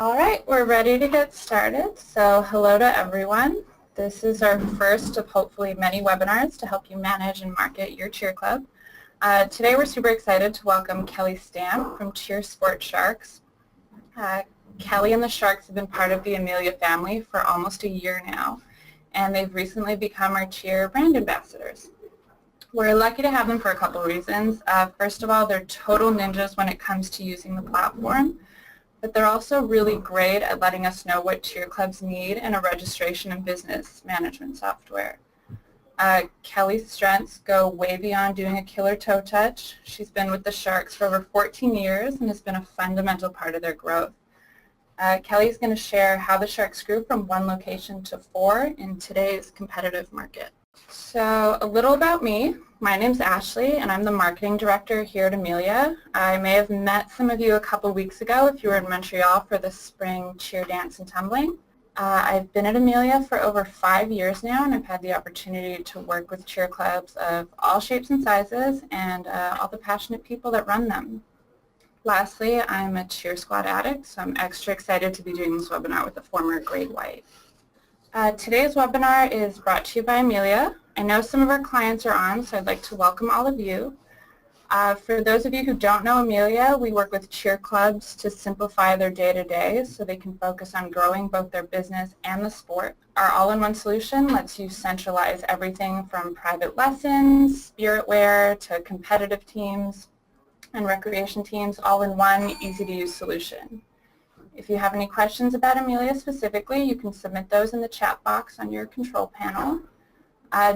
All right, we're ready to get started. So hello to everyone. This is our first of hopefully many webinars to help you manage and market your cheer club. Today we're super excited to welcome Kelly Stamp from Cheer Sport Sharks. Kelly and the Sharks have been part of the Amelia family for almost a year now, and they've recently become our cheer brand ambassadors. We're lucky to have them for a couple reasons. First of all, they're total ninjas when it comes to using the platform, but they're also really great at letting us know what cheer clubs need in a registration and business management software. Kelly's strengths go way beyond doing a killer toe touch. She's been with the Sharks for over 14 years and has been a fundamental part of their growth. Kelly's going to share how the Sharks grew from one location to 4 in today's competitive market. So a little about me. My name's Ashley, and I'm the marketing director here at Amelia. I may have met some of you a couple weeks ago if you were in Montreal for the spring cheer dance and tumbling. I've been at Amelia for over 5 years now, and I've had the opportunity to work with cheer clubs of all shapes and sizes and all the passionate people that run them. Lastly, I'm a cheer squad addict, so I'm extra excited to be doing this webinar with a former Great White. Today's webinar is brought to you by Amelia. I know some of our clients are on, so I'd like to welcome all of you. For those of you who don't know Amelia, we work with cheer clubs to simplify their day-to-day so they can focus on growing both their business and the sport. Our all-in-one solution lets you centralize everything from private lessons, spirit wear, to competitive teams and recreation teams all in one easy-to-use solution. If you have any questions about Amelia specifically, you can submit those in the chat box on your control panel.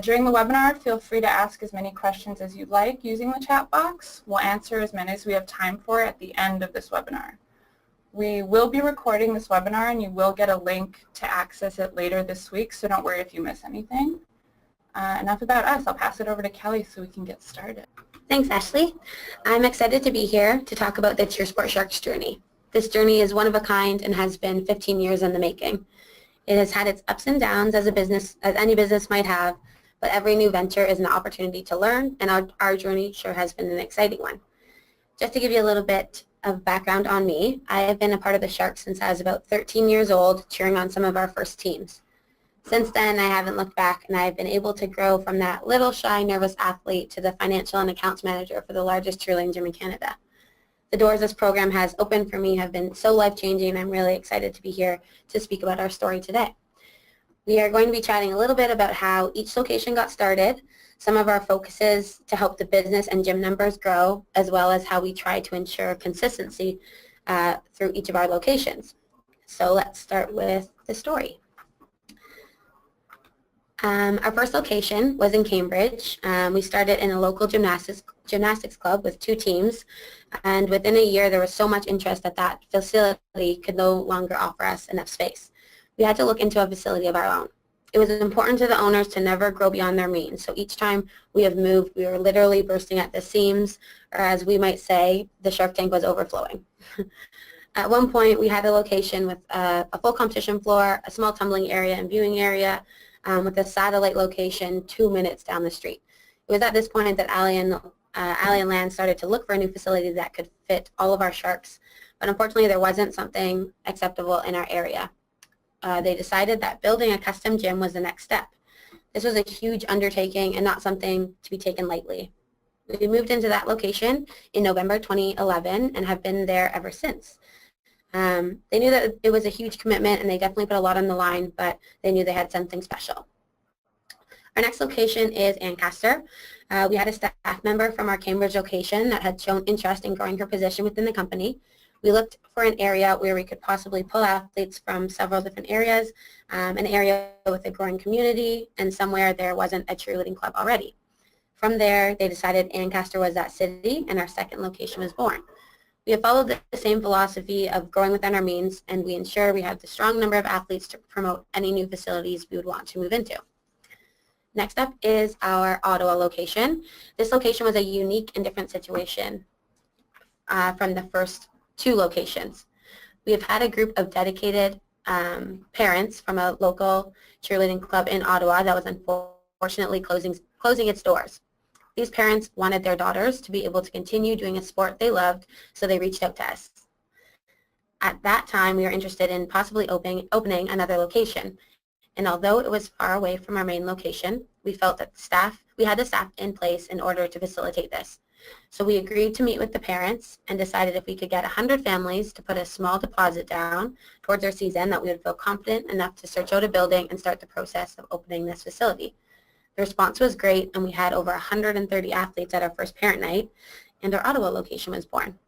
During the webinar, feel free to ask as many questions as you'd like using the chat box. We'll answer as many as we have time for at the end of this webinar. We will be recording this webinar, and you will get a link to access it later this week, so don't worry if you miss anything. Enough about us. I'll pass it over to Kelly so we can get started. Thanks, Ashley. I'm excited to be here to talk about the Cheer Sport Sharks journey. This journey is one of a kind and has been 15 years in the making. It has had its ups and downs as any business might have, but every new venture is an opportunity to learn, and our journey sure has been an exciting one. Just to give you a little bit of background on me, I have been a part of the Sharks since I was about 13 years old, cheering on some of our first teams. Since then, I haven't looked back, and I have been able to grow from that little shy, nervous athlete to the financial and accounts manager for the largest cheerleading gym in Canada. The doors this program has opened for me have been so life-changing, and I'm really excited to be here to speak about our story today. We are going to be chatting a little bit about how each location got started, some of our focuses to help the business and gym numbers grow, as well as how we try to ensure consistency through each of our locations. So let's start with the story. Our first location was in Cambridge. We started in a local gymnastics club with 2 teams, and within a year there was so much interest that facility could no longer offer us enough space. We had to look into a facility of our own. It was important to the owners to never grow beyond their means, so each time we have moved, we were literally bursting at the seams, or as we might say, the shark tank was overflowing. At one point, we had a location with a full competition floor, a small tumbling area and viewing area, with a satellite location 2 minutes down the street. It was at this point that Alien Land started to look for a new facility that could fit all of our Sharks, but unfortunately there wasn't something acceptable in our area. They decided that building a custom gym was the next step. This was a huge undertaking and not something to be taken lightly. We moved into that location in November 2011 and have been there ever since. They knew that it was a huge commitment, and they definitely put a lot on the line, but they knew they had something special. Our next location is Ancaster. We had a staff member from our Cambridge location that had shown interest in growing her position within the company. We looked for an area where we could possibly pull athletes from several different areas, an area with a growing community, and somewhere there wasn't a cheerleading club already. From there, they decided Ancaster was that city, and our second location was born. We have followed the same philosophy of growing within our means, and we ensure we have the strong number of athletes to promote any new facilities we would want to move into. Next up is our Ottawa location. This location was a unique and different situation from the first 2 locations. We have had a group of dedicated parents from a local cheerleading club in Ottawa that was unfortunately closing its doors. These parents wanted their daughters to be able to continue doing a sport they loved, so they reached out to us. At that time, we were interested in possibly opening another location. And although it was far away from our main location, we felt that we had the staff in place in order to facilitate this. So we agreed to meet with the parents and decided if we could get 100 families to put a small deposit down towards our season, that we would feel confident enough to search out a building and start the process of opening this facility. The response was great, and we had over 130 athletes at our first parent night, and our Ottawa location was born.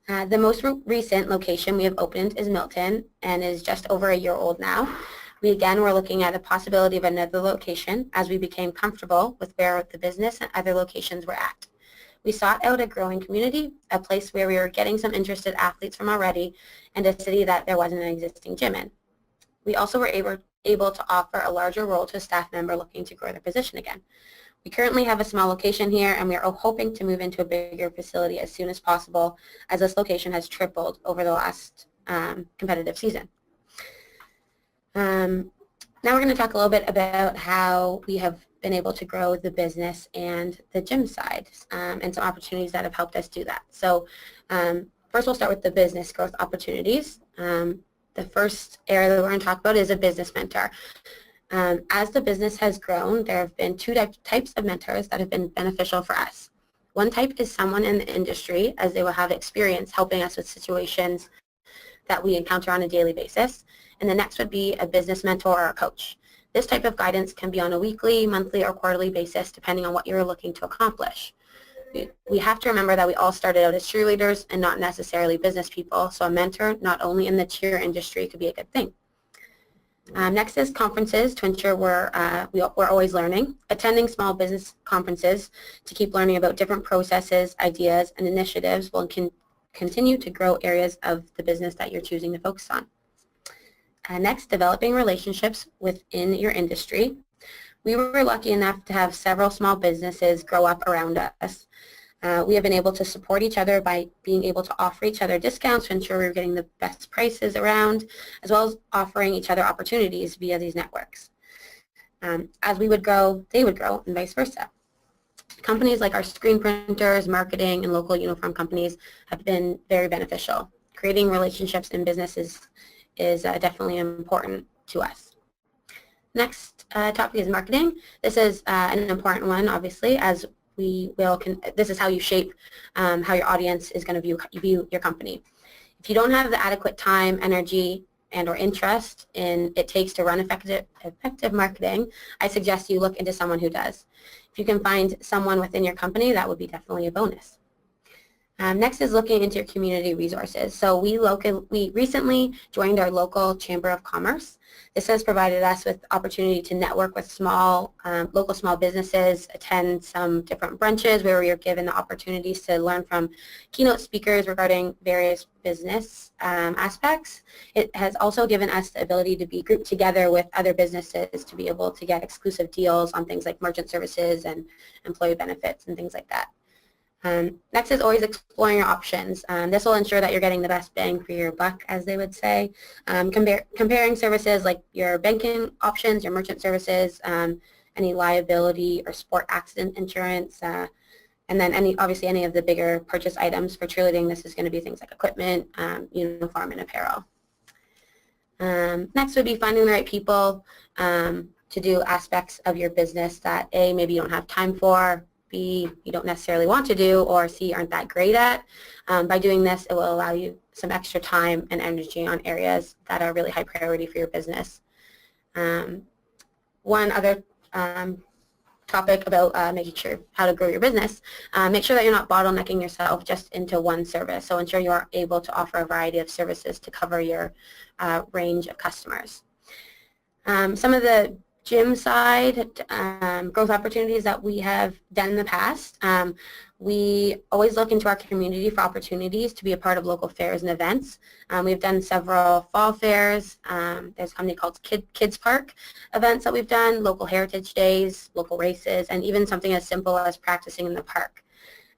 The most recent location we have opened is Milton and is just over a year old now. We again were looking at a possibility of another location as we became comfortable with where the business and other locations were at. We sought out a growing community, a place where we were getting some interested athletes from already, and a city that there wasn't an existing gym in. We also were able to offer a larger role to a staff member looking to grow their position again. We currently have a small location here, and we are hoping to move into a bigger facility as soon as possible, as this location has tripled over the last competitive season. Now we're going to talk a little bit about how we have been able to grow the business and the gym side, and some opportunities that have helped us do that. So first we'll start with the business growth opportunities. The first area that we're going to talk about is a business mentor. As the business has grown, there have been two types of mentors that have been beneficial for us. One type is someone in the industry, as they will have experience helping us with situations that we encounter on a daily basis. And the next would be a business mentor or a coach. This type of guidance can be on a weekly, monthly, or quarterly basis depending on what you're looking to accomplish. We have to remember that we all started out as cheerleaders and not necessarily business people, so a mentor not only in the cheer industry could be a good thing. Next is conferences to ensure we're always learning. Attending small business conferences to keep learning about different processes, ideas, and initiatives will continue to grow areas of the business that you're choosing to focus on. Next, developing relationships within your industry. We were lucky enough to have several small businesses grow up around us. We have been able to support each other by being able to offer each other discounts to ensure we were getting the best prices around, as well as offering each other opportunities via these networks. As we would grow, they would grow, and vice versa. Companies like our screen printers, marketing, and local uniform companies have been very beneficial. Creating relationships in businesses is definitely important to us. Next topic is marketing. This is an important one, obviously, as this is how you shape how your audience is going to view your company. If you don't have the adequate time, energy, and or interest it takes to run effective marketing, I suggest you look into someone who does. If you can find someone within your company, that would be definitely a bonus. Next is looking into your community resources. So we recently joined our local Chamber of Commerce. This has provided us with opportunity to network with local small businesses, attend some different brunches where we are given the opportunities to learn from keynote speakers regarding various business aspects. It has also given us the ability to be grouped together with other businesses to be able to get exclusive deals on things like merchant services and employee benefits and things like that. Next is always exploring your options. This will ensure that you're getting the best bang for your buck, as they would say. Comparing services like your banking options, your merchant services, any liability or sport accident insurance, and then obviously any of the bigger purchase items for cheerleading. This is going to be things like equipment, uniform, and apparel. Next would be finding the right people to do aspects of your business that A, maybe you don't have time for, B, you don't necessarily want to do, or C, aren't that great at. By doing this, it will allow you some extra time and energy on areas that are really high priority for your business. One other topic about making sure how to grow your business, make sure that you're not bottlenecking yourself just into one service. So ensure you are able to offer a variety of services to cover your range of customers. Some of the gym side growth opportunities that we have done in the past. We always look into our community for opportunities to be a part of local fairs and events. We've done several fall fairs. There's a company called Kids Park events that we've done, local heritage days, local races, and even something as simple as practicing in the park.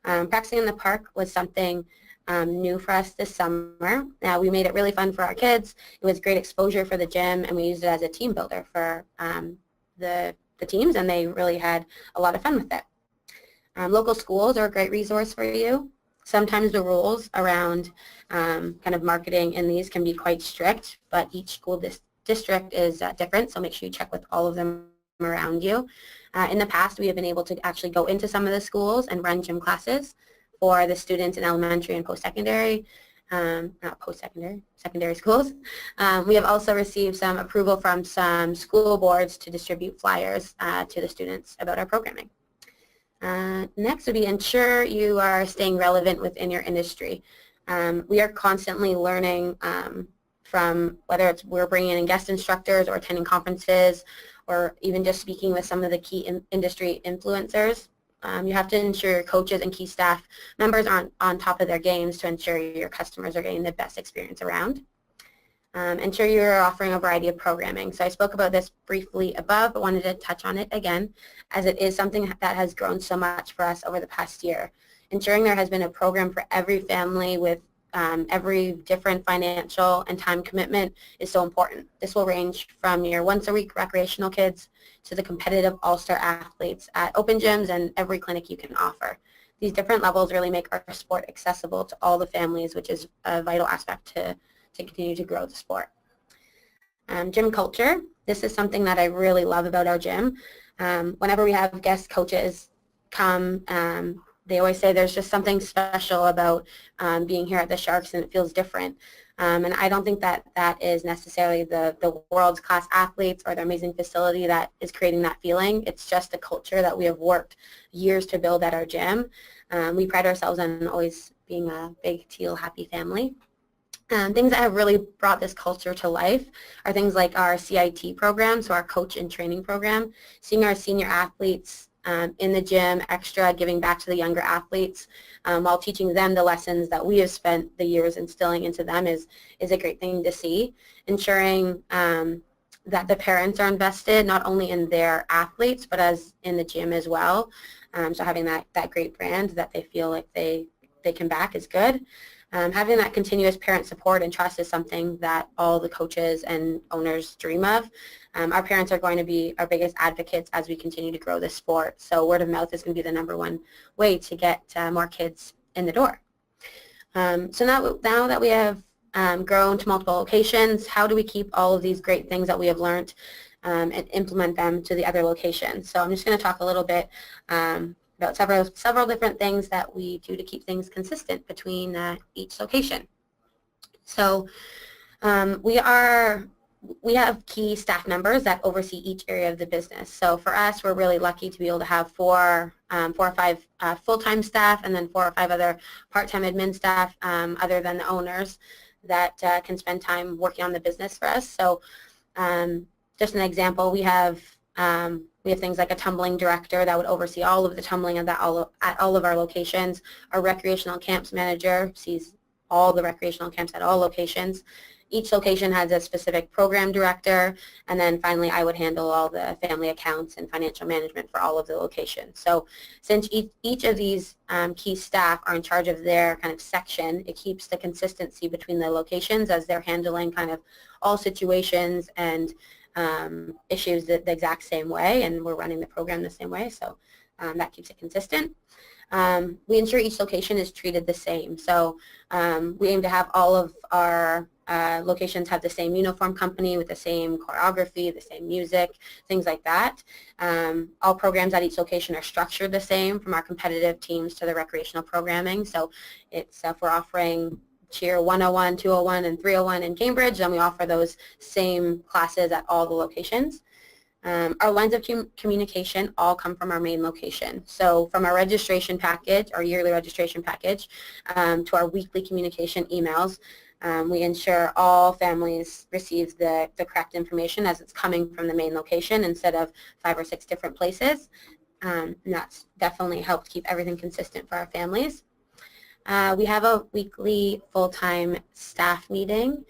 Practicing in the park was something new for us this summer. Now we made it really fun for our kids. It was great exposure for the gym, and we used it as a team builder for the teams, and they really had a lot of fun with it. Local schools are a great resource for you. Sometimes the rules around kind of marketing in these can be quite strict, but each school district is different, so make sure you check with all of them around you. In the past, we have been able to actually go into some of the schools and run gym classes for the students in elementary and post-secondary, not post-secondary, secondary schools. We have also received some approval from some school boards to distribute flyers to the students about our programming. Next would be ensure you are staying relevant within your industry. We are constantly learning from whether it's we're bringing in guest instructors or attending conferences or even just speaking with some of the key industry influencers. You have to ensure your coaches and key staff members are on top of their games to ensure your customers are getting the best experience around. Ensure you're offering a variety of programming. So I spoke about this briefly above, but wanted to touch on it again, as it is something that has grown so much for us over the past year. Ensuring there has been a program for every family with every different financial and time commitment is so important. This will range from your once-a-week recreational kids to the competitive all-star athletes at open gyms and every clinic you can offer. These different levels really make our sport accessible to all the families, which is a vital aspect to continue to grow the sport. Gym culture. This is something that I really love about our gym. Whenever we have guest coaches come, they always say there's just something special about being here at the Sharks and it feels different. And I don't think that that is necessarily the world's class athletes or the amazing facility that is creating that feeling. It's just the culture that we have worked years to build at our gym. We pride ourselves on always being a big teal happy family. Things that have really brought this culture to life are things like our CIT program, so our coach and training program, seeing our senior athletes in the gym, extra giving back to the younger athletes while teaching them the lessons that we have spent the years instilling into them is a great thing to see. Ensuring that the parents are invested not only in their athletes but as in the gym as well. So having that great brand that they feel like they can back is good. Having that continuous parent support and trust is something that all the coaches and owners dream of. Our parents are going to be our biggest advocates as we continue to grow this sport. So word of mouth is going to be the #1 way to get more kids in the door. So now that we have grown to multiple locations, how do we keep all of these great things that we have learned and implement them to the other locations? So I'm just going to talk a little bit about several different things that we do to keep things consistent between each location. So we have key staff members that oversee each area of the business. So for us, we're really lucky to be able to have four or five full-time staff and then 4 or 5 other part-time admin staff other than the owners that can spend time working on the business for us. So just an example, we have things like a tumbling director that would oversee all of the tumbling at all of our locations. Our recreational camps manager sees all the recreational camps at all locations. Each location has a specific program director, and then finally I would handle all the family accounts and financial management for all of the locations. So since each of these key staff are in charge of their kind of section, it keeps the consistency between the locations as they're handling kind of all situations and issues the exact same way, and we're running the program the same way, so that keeps it consistent. We ensure each location is treated the same. So we aim to have all of our locations have the same uniform company with the same choreography, the same music, things like that. All programs at each location are structured the same, from our competitive teams to the recreational programming. So it's if we're offering Cheer 101, 201, and 301 in Cambridge, then we offer those same classes at all the locations. Our lines of communication all come from our main location. So from our registration package, our yearly registration package, to our weekly communication emails, we ensure all families receive the correct information as it's coming from the main location instead of 5 or 6 different places. And that's definitely helped keep everything consistent for our families. We have a weekly full-time staff meeting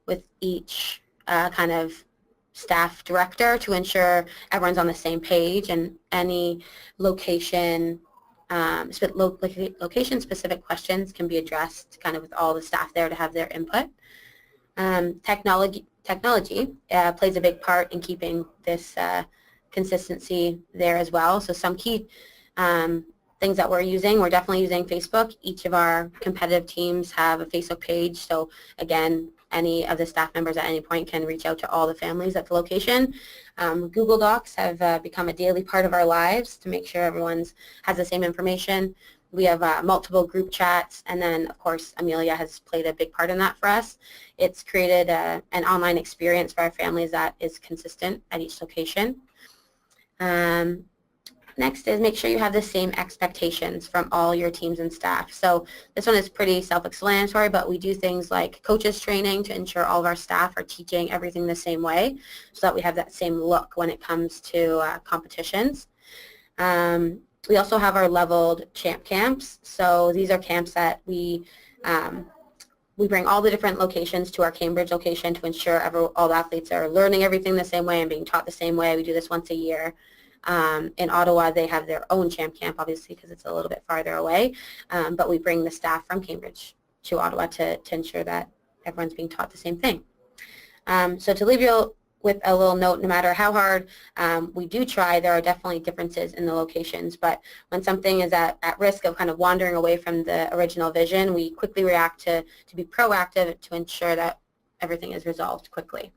with each kind of staff director to ensure everyone's on the same page and any location location-specific questions can be addressed kind of with all the staff there to have their input. Technology plays a big part in keeping this consistency there as well. So some key things that we're using, we're definitely using Facebook. Each of our competitive teams have a Facebook page, so again, any of the staff members at any point can reach out to all the families at the location. Google Docs have become a daily part of our lives to make sure everyone has the same information. We have multiple group chats, and then of course Amelia has played a big part in that for us. It's created an online experience for our families that is consistent at each location. Next is make sure you have the same expectations from all your teams and staff. So this one is pretty self-explanatory, but we do things like coaches training to ensure all of our staff are teaching everything the same way so that we have that same look when it comes to competitions. We also have our leveled champ camps. So these are camps that we bring all the different locations to our Cambridge location to ensure all the athletes are learning everything the same way and being taught the same way. We do this once a year. In Ottawa, they have their own champ camp, obviously, because it's a little bit farther away, but we bring the staff from Cambridge to Ottawa to ensure that everyone's being taught the same thing. So to leave you with a little note, no matter how hard we do try, there are definitely differences in the locations, but when something is at risk of kind of wandering away from the original vision, we quickly react to be proactive to ensure that everything is resolved quickly.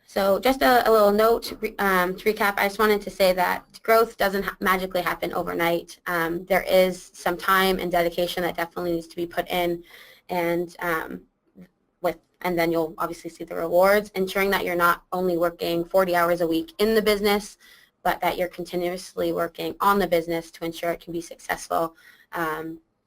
So just a little note to recap, I just wanted to say that growth doesn't magically happen overnight. There is some time and dedication that definitely needs to be put in, and then you'll obviously see the rewards, ensuring that you're not only working 40 hours a week in the business, but that you're continuously working on the business to ensure it can be successful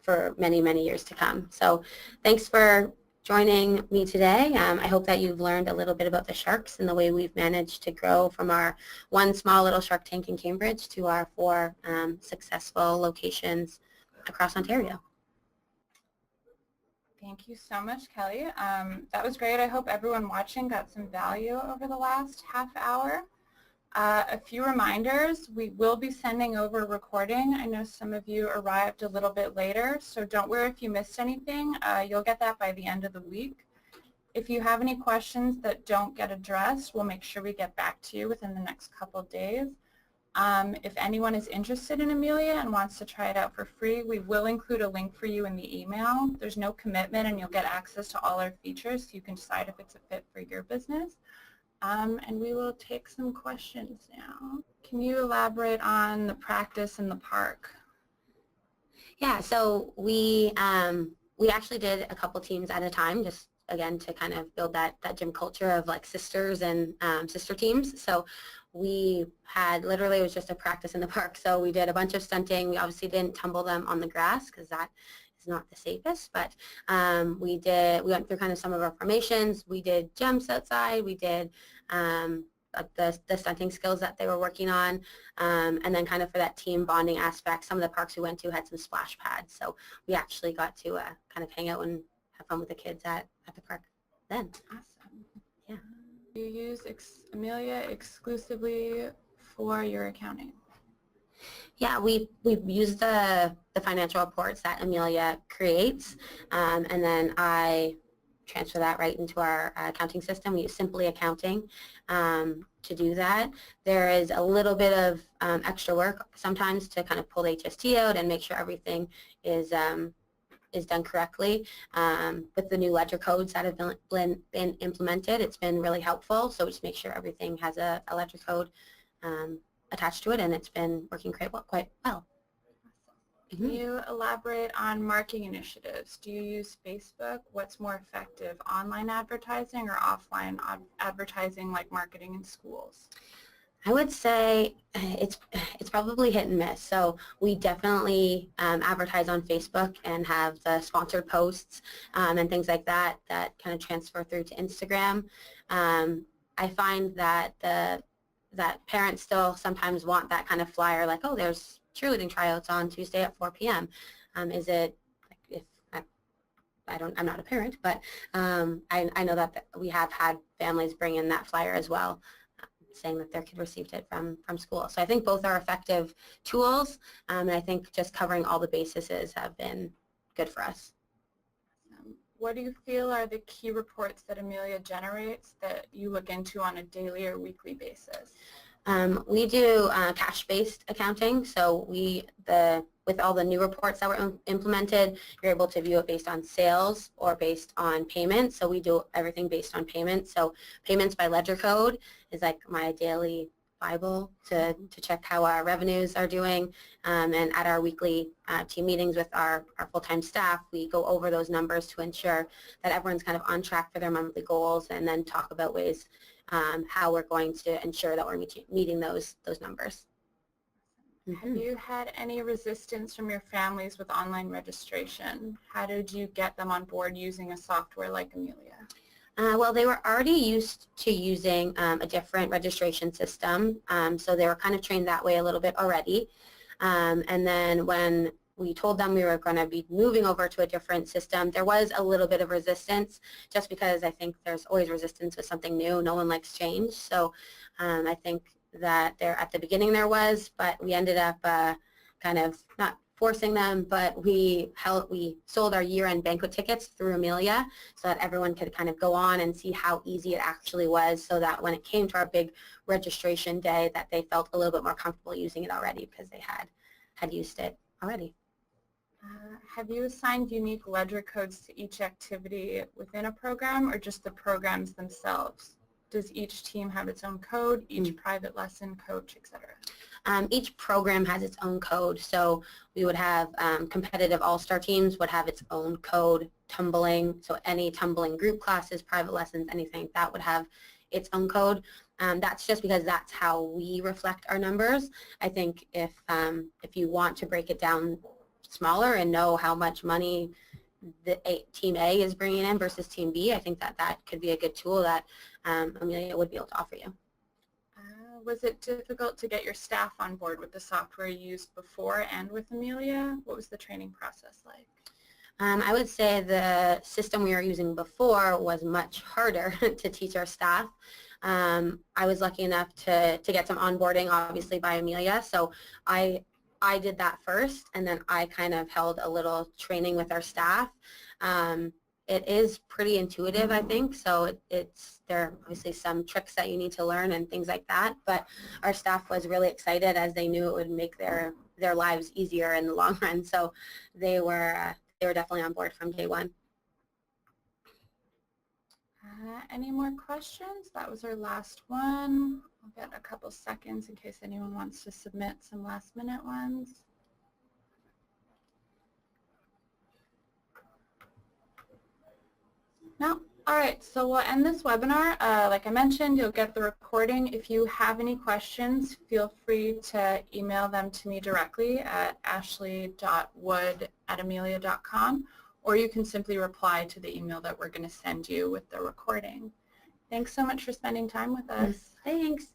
for many, many years to come. So thanks for joining me today. I hope that you've learned a little bit about the Sharks and the way we've managed to grow from our one small little Shark Tank in Cambridge to our 4 successful locations across Ontario. Thank you so much, Kelly. That was great. I hope everyone watching got some value over the last half hour. A few reminders, we will be sending over a recording. I know some of you arrived a little bit later, so don't worry if you missed anything. You'll get that by the end of the week. If you have any questions that don't get addressed, we'll make sure we get back to you within the next couple of days. If anyone is interested in Amelia and wants to try it out for free, we will include a link for you in the email. There's no commitment and you'll get access to all our features so you can decide if it's a fit for your business. And we will take some questions now. Can you elaborate on the practice in the park? Yeah, so we actually did a couple teams at a time, just again to kind of build that gym culture of like sisters and sister teams. So we had literally, it was just a practice in the park. So we did a bunch of stunting. We obviously didn't tumble them on the grass because that is not the safest, but we went through kind of some of our formations. We did jumps outside. We did the stunting skills that they were working on, and then kind of for that team bonding aspect, some of the parks we went to had some splash pads, so we actually got to kind of hang out and have fun with the kids at the park then. Awesome. Yeah. You use Amelia exclusively for your accounting? Yeah, we use the financial reports that Amelia creates, and then I transfer that right into our accounting system. We use Simply Accounting to do that. There is a little bit of extra work sometimes to kind of pull the HST out and make sure everything is done correctly. With the new ledger codes that have been implemented, it's been really helpful. So just make sure everything has a ledger code attached to it, and it's been working quite well. Can you elaborate on marketing initiatives? Do you use Facebook? What's more effective, online advertising or offline advertising like marketing in schools? I would say it's probably hit and miss. So we definitely advertise on Facebook and have the sponsored posts and things like that that kind of transfer through to Instagram. I find that that parents still sometimes want that kind of flyer, like, oh, there's cheerleading tryouts on Tuesday at 4 p.m. Is it, if I'm not a parent, but I know that we have had families bring in that flyer as well, saying that their kid received it from school. So I think both are effective tools, and I think just covering all the bases have been good for us. What do you feel are the key reports that Amelia generates that you look into on a daily or weekly basis? We do cash-based accounting, so with all the new reports that were implemented, you're able to view it based on sales or based on payments. So we do everything based on payments. So payments by ledger code is like my daily Bible to check how our revenues are doing. And at our weekly team meetings with our full-time staff, we go over those numbers to ensure that everyone's kind of on track for their monthly goals, and then talk about ways how we're going to ensure that we're meeting those numbers. Have you had any resistance from your families with online registration? How did you get them on board using a software like Amelia? Well, they were already used to using a different registration system, so they were kind of trained that way a little bit already. And then when we told them we were going to be moving over to a different system, there was a little bit of resistance, just because I think there's always resistance with something new. No one likes change. So I think that there at the beginning there was, but we ended up kind of not forcing them, but we sold our year-end banquet tickets through Amelia so that everyone could kind of go on and see how easy it actually was, so that when it came to our big registration day that they felt a little bit more comfortable using it already because they had used it already. Have you assigned unique ledger codes to each activity within a program, or just the programs themselves? Does each team have its own code, each private lesson, coach, etc.? Each program has its own code, so we would have competitive all-star teams would have its own code. Tumbling, so any tumbling group classes, private lessons, anything like that would have its own code. That's just because that's how we reflect our numbers. I think if you want to break it down smaller and know how much money Team A is bringing in versus Team B, I think that could be a good tool that Amelia would be able to offer you. Was it difficult to get your staff on board with the software you used before and with Amelia? What was the training process like? I would say the system we were using before was much harder to teach our staff. I was lucky enough to get some onboarding, obviously, by Amelia, so I did that first, and then I kind of held a little training with our staff. It is pretty intuitive, I think, so there are obviously some tricks that you need to learn and things like that, but our staff was really excited as they knew it would make their lives easier in the long run, so they were definitely on board from day one. Any more questions? That was our last one. I'll get a couple seconds in case anyone wants to submit some last-minute ones. No? All right, so we'll end this webinar. Like I mentioned, you'll get the recording. If you have any questions, feel free to email them to me directly at ashley.wood@amelia.com, or you can simply reply to the email that we're going to send you with the recording. Thanks so much for spending time with us. Thanks.